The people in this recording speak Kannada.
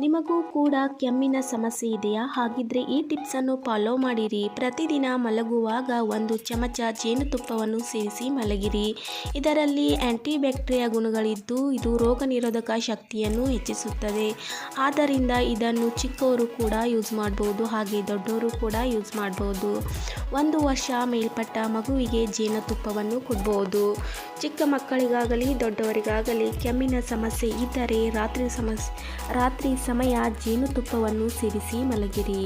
ನಿಮಗೂ ಕೂಡ ಕೆಮ್ಮಿನ ಸಮಸ್ಯೆ ಇದೆಯಾ? ಹಾಗಿದ್ರೆ ಈ ಟಿಪ್ಸನ್ನು ಫಾಲೋ ಮಾಡಿರಿ. ಪ್ರತಿದಿನ ಮಲಗುವಾಗ 1 ಚಮಚ ಜೇನುತುಪ್ಪವನ್ನು ಸೇರಿಸಿ ಮಲಗಿರಿ. ಇದರಲ್ಲಿ ಆಂಟಿಬ್ಯಾಕ್ಟೀರಿಯಾ ಗುಣಗಳಿದ್ದು ಇದು ರೋಗ ನಿರೋಧಕ ಶಕ್ತಿಯನ್ನು ಹೆಚ್ಚಿಸುತ್ತದೆ. ಆದ್ದರಿಂದ ಇದನ್ನು ಚಿಕ್ಕವರು ಕೂಡ ಯೂಸ್ ಮಾಡಬಹುದು, ಹಾಗೆ ದೊಡ್ಡವರು ಕೂಡ ಯೂಸ್ ಮಾಡಬಹುದು. 1 ವರ್ಷ ಮೇಲ್ಪಟ್ಟ ಮಗುವಿಗೆ ಜೇನುತುಪ್ಪವನ್ನು ಕೊಡಬಹುದು. ಚಿಕ್ಕ ಮಕ್ಕಳಿಗಾಗಲಿ ದೊಡ್ಡವರಿಗಾಗಲಿ ಕೆಮ್ಮಿನ ಸಮಸ್ಯೆ ಇದ್ದರೆ ರಾತ್ರಿ ಸಮಯ ಜೇನುತುಪ್ಪವನ್ನು ಸೇರಿಸಿ ಮಲಗಿರಿ.